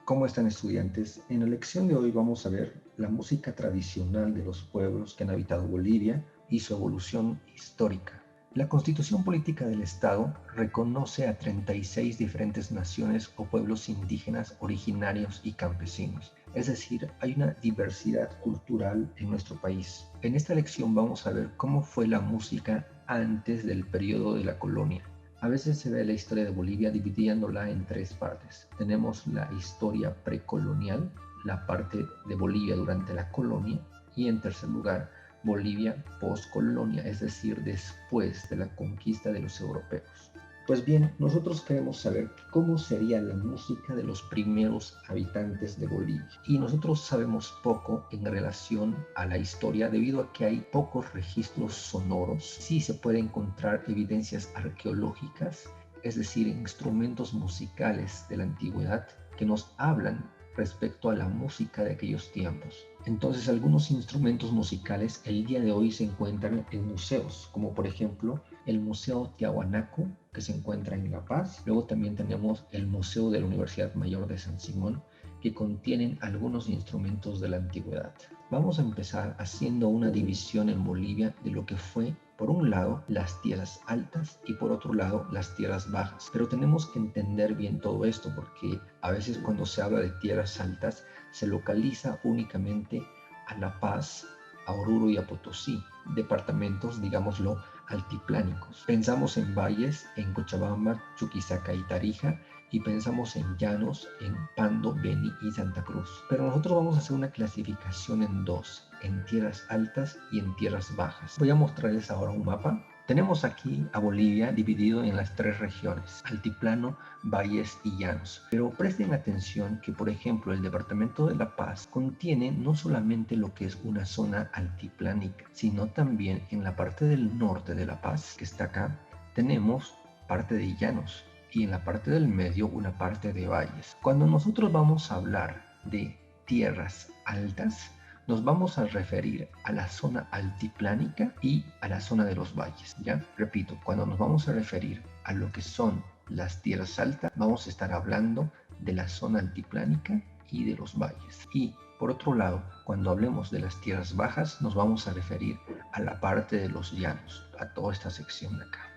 ¿Cómo están, estudiantes? En la lección de hoy vamos a ver la música tradicional de los pueblos que han habitado Bolivia y su evolución histórica. La Constitución Política del Estado reconoce a 36 diferentes naciones o pueblos indígenas originarios y campesinos. Es decir, hay una diversidad cultural en nuestro país. En esta lección vamos a ver cómo fue la música antes del periodo de la colonia. A veces se ve la historia de Bolivia dividiéndola en tres partes. Tenemos la historia precolonial, la parte de Bolivia durante la colonia, y en tercer lugar, Bolivia postcolonia, es decir, después de la conquista de los europeos. Pues bien, nosotros queremos saber cómo sería la música de los primeros habitantes de Bolivia. Y nosotros sabemos poco en relación a la historia debido a que hay pocos registros sonoros. Sí se puede encontrar evidencias arqueológicas, es decir, instrumentos musicales de la antigüedad que nos hablan respecto a la música de aquellos tiempos. Entonces, algunos instrumentos musicales el día de hoy se encuentran en museos, como por ejemplo el Museo Tiahuanaco, que se encuentra en La Paz. Luego también tenemos el Museo de la Universidad Mayor de San Simón, que contienen algunos instrumentos de la antigüedad. Vamos a empezar haciendo una división en Bolivia de lo que fue, por un lado, las tierras altas y por otro lado, las tierras bajas. Pero tenemos que entender bien todo esto porque a veces cuando se habla de tierras altas se localiza únicamente a La Paz, a Oruro y a Potosí, departamentos, digámoslo, altiplánicos. Pensamos en valles, en Cochabamba, Chuquisaca y Tarija, y pensamos en llanos, en Pando, Beni y Santa Cruz. Pero nosotros vamos a hacer una clasificación en dos, en tierras altas y en tierras bajas. Voy a mostrarles ahora un mapa. Tenemos aquí a Bolivia dividido en las tres regiones, altiplano, valles y llanos. Pero presten atención que, por ejemplo, el departamento de La Paz contiene no solamente lo que es una zona altiplánica, sino también en la parte del norte de La Paz, que está acá, tenemos parte de llanos y en la parte del medio una parte de valles. Cuando nosotros vamos a hablar de tierras altas, nos vamos a referir a la zona altiplánica y a la zona de los valles, ¿ya? Repito, cuando nos vamos a referir a lo que son las tierras altas, vamos a estar hablando de la zona altiplánica y de los valles. Y por otro lado, cuando hablemos de las tierras bajas, nos vamos a referir a la parte de los llanos, a toda esta sección de acá,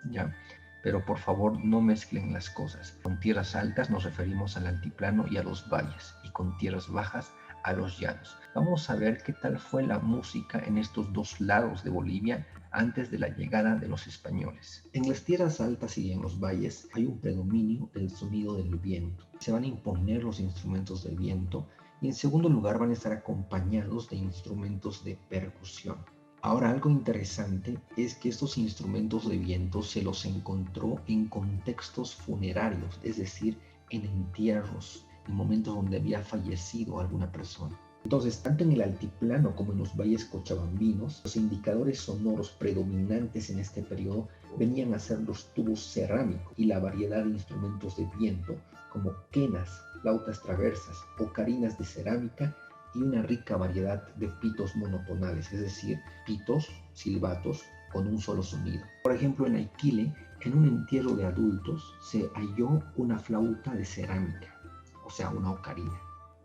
¿ya? Pero por favor no mezclen las cosas. Con tierras altas nos referimos al altiplano y a los valles, y con tierras bajas a los llanos. Vamos a ver qué tal fue la música en estos dos lados de Bolivia antes de la llegada de los españoles. En las tierras altas y en los valles hay un predominio del sonido del viento. Se van a imponer los instrumentos de viento y en segundo lugar van a estar acompañados de instrumentos de percusión. Ahora, algo interesante es que estos instrumentos de viento se los encontró en contextos funerarios, es decir, en entierros, en momentos donde había fallecido alguna persona. Entonces, tanto en el altiplano como en los valles cochabambinos, los indicadores sonoros predominantes en este periodo venían a ser los tubos cerámicos y la variedad de instrumentos de viento como quenas, flautas traversas, ocarinas de cerámica y una rica variedad de pitos monotonales, es decir, pitos, silbatos con un solo sonido. Por ejemplo, en Aiquile, en un entierro de adultos, se halló una flauta de cerámica, o sea, una ocarina.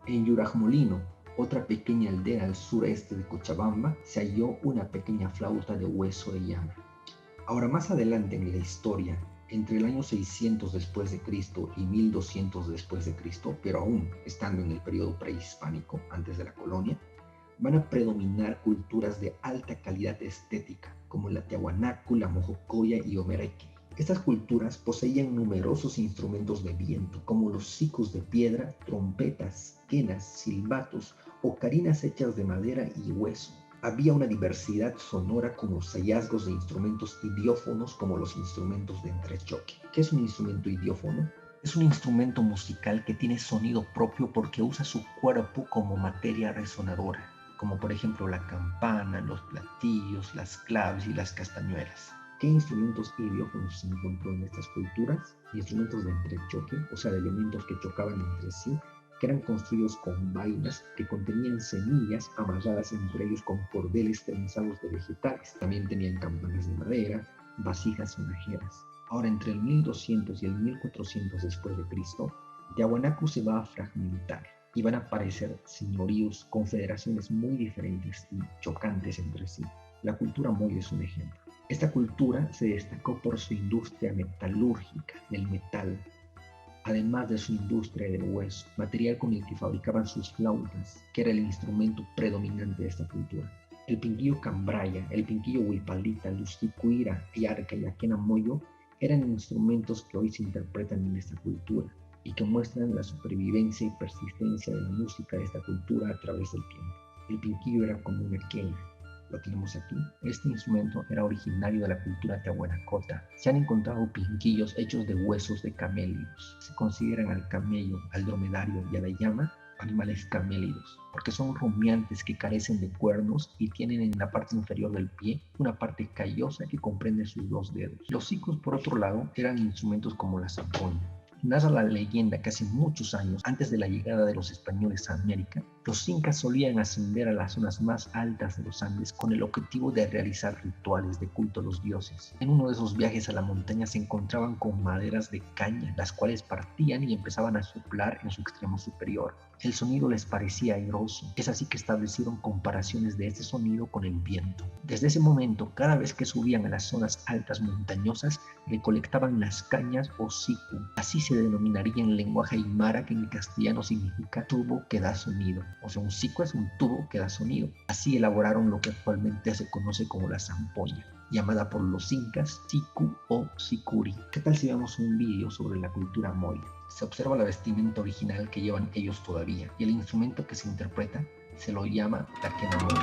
En Yurajmolino, otra pequeña aldea al sureste de Cochabamba, se halló una pequeña flauta de hueso de llama. Ahora, más adelante en la historia, entre el año 600 después de Cristo y 1200 después de Cristo, pero aún estando en el periodo prehispánico, antes de la colonia, van a predominar culturas de alta calidad estética, como la Tiahuanaco, la Mojocoya y Omereque. Estas culturas poseían numerosos instrumentos de viento, como los sicus de piedra, trompetas, quenas, silbatos, ocarinas hechas de madera y hueso. Había una diversidad sonora con los hallazgos de instrumentos idiófonos como los instrumentos de entrechoque. ¿Qué es un instrumento idiófono? Es un instrumento musical que tiene sonido propio porque usa su cuerpo como materia resonadora, como por ejemplo la campana, los platillos, las claves y las castañuelas. ¿Qué instrumentos idiófonos se encontró en estas culturas? Instrumentos de entrechoque, o sea, de elementos que chocaban entre sí, que eran construidos con vainas que contenían semillas amarradas entre ellos con cordeles trenzados de vegetales. También tenían campanas de madera, vasijas sonajeras. Ahora, entre el 1200 y el 1400 después de Cristo, Tiahuanaco se va a fragmentar y van a aparecer señoríos, confederaciones muy diferentes y chocantes entre sí. La cultura Moy es un ejemplo. Esta cultura se destacó por su industria metalúrgica del metal, además de su industria del hueso, material con el que fabricaban sus flautas, que era el instrumento predominante de esta cultura. El pinquillo cambraya, el pinquillo huipalita, lusticuira, yarca y aquena moyo eran instrumentos que hoy se interpretan en esta cultura y que muestran la supervivencia y persistencia de la música de esta cultura a través del tiempo. El pinquillo era como una quena, lo tenemos aquí. Este instrumento era originario de la cultura tehuanacota. Se han encontrado pinquillos hechos de huesos de camélidos. Se consideran al camello, al dromedario y a la llama animales camélidos, porque son rumiantes que carecen de cuernos y tienen en la parte inferior del pie una parte callosa que comprende sus dos dedos. Los sicos, por otro lado, eran instrumentos como la zampoña. Narra la leyenda que hace muchos años, antes de la llegada de los españoles a América, los incas solían ascender a las zonas más altas de los Andes con el objetivo de realizar rituales de culto a los dioses. En uno de esos viajes a la montaña se encontraban con maderas de caña, las cuales partían y empezaban a soplar en su extremo superior. El sonido les parecía airoso, es así que establecieron comparaciones de este sonido con el viento. Desde ese momento, cada vez que subían a las zonas altas montañosas, recolectaban las cañas o siku. Así se denominaría en lenguaje aymara, que en castellano significa tubo que da sonido. O sea, un siku es un tubo que da sonido. Así elaboraron lo que actualmente se conoce como la zampoña, llamada por los incas siku o sicuri. ¿Qué tal si vemos un vídeo sobre la cultura Moy? Se observa la vestimenta original que llevan ellos todavía y el instrumento que se interpreta se lo llama taquena Moy.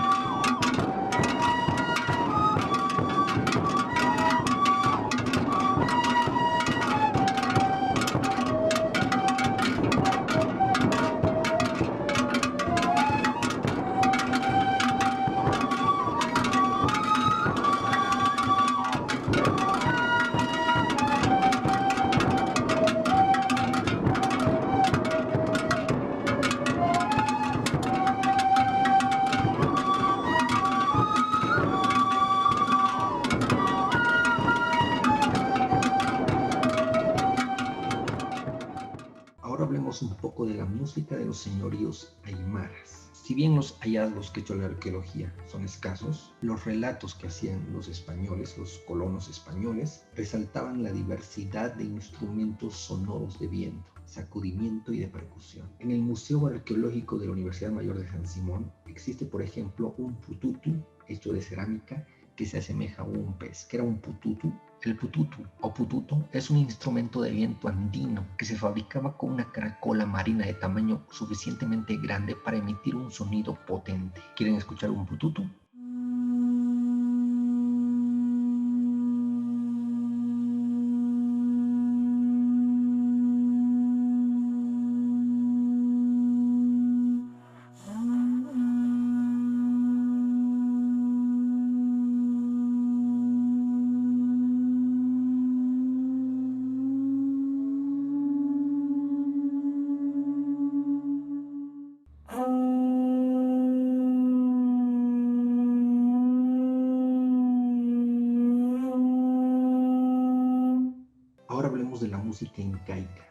Ahora hablemos un poco de la música de los señoríos aymaras. Si bien los hallazgos que ha hecho la arqueología son escasos, los relatos que hacían los españoles, los colonos españoles, resaltaban la diversidad de instrumentos sonoros de viento, sacudimiento y de percusión. En el Museo Arqueológico de la Universidad Mayor de San Simón existe, por ejemplo, un pututu hecho de cerámica que se asemeja a un pez. ¿Qué era un pututu? El pututu o pututo es un instrumento de viento andino que se fabricaba con una caracola marina de tamaño suficientemente grande para emitir un sonido potente. ¿Quieren escuchar un pututu? Ahora hablemos de la música incaica.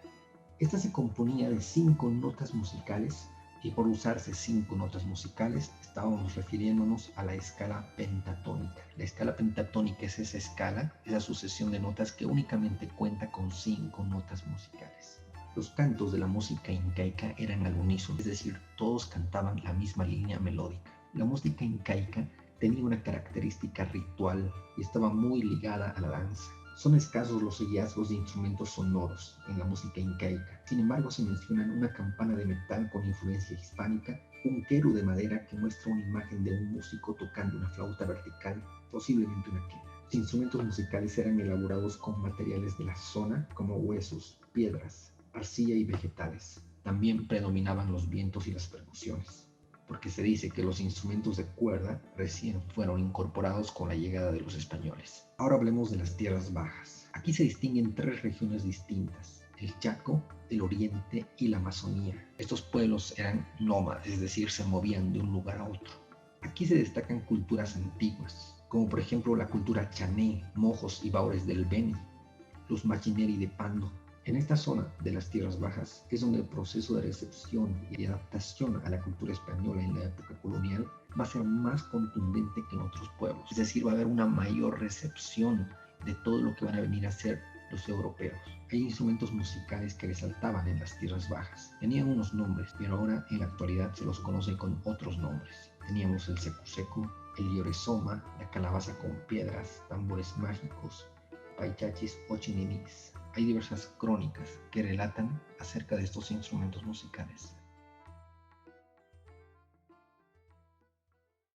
Esta se componía de 5 notas musicales y por usarse 5 notas musicales estábamos refiriéndonos a la escala pentatónica. La escala pentatónica es esa escala, esa sucesión de notas que únicamente cuenta con 5 notas musicales. Los cantos de la música incaica eran al unísono, es decir, todos cantaban la misma línea melódica. La música incaica tenía una característica ritual y estaba muy ligada a la danza. Son escasos los hallazgos de instrumentos sonoros en la música incaica. Sin embargo, se mencionan una campana de metal con influencia hispánica, un queru de madera que muestra una imagen de un músico tocando una flauta vertical, posiblemente una quena. Los instrumentos musicales eran elaborados con materiales de la zona como huesos, piedras, arcilla y vegetales. También predominaban los vientos y las percusiones, porque se dice que los instrumentos de cuerda recién fueron incorporados con la llegada de los españoles. Ahora hablemos de las tierras bajas. Aquí se distinguen 3 regiones distintas: el Chaco, el Oriente y la Amazonía. Estos pueblos eran nómadas, es decir, se movían de un lugar a otro. Aquí se destacan culturas antiguas, como por ejemplo la cultura chané, mojos y baures del Beni, los machineri de Pando, En esta zona de las Tierras Bajas es donde el proceso de recepción y adaptación a la cultura española en la época colonial va a ser más contundente que en otros pueblos. Es decir, va a haber una mayor recepción de todo lo que van a venir a ser los europeos. Hay instrumentos musicales que resaltaban en las Tierras Bajas. Tenían unos nombres, pero ahora en la actualidad se los conoce con otros nombres. Teníamos el secu-secu, el lloresoma, la calabaza con piedras, tambores mágicos, paichachis o chinimis. Hay diversas crónicas que relatan acerca de estos instrumentos musicales.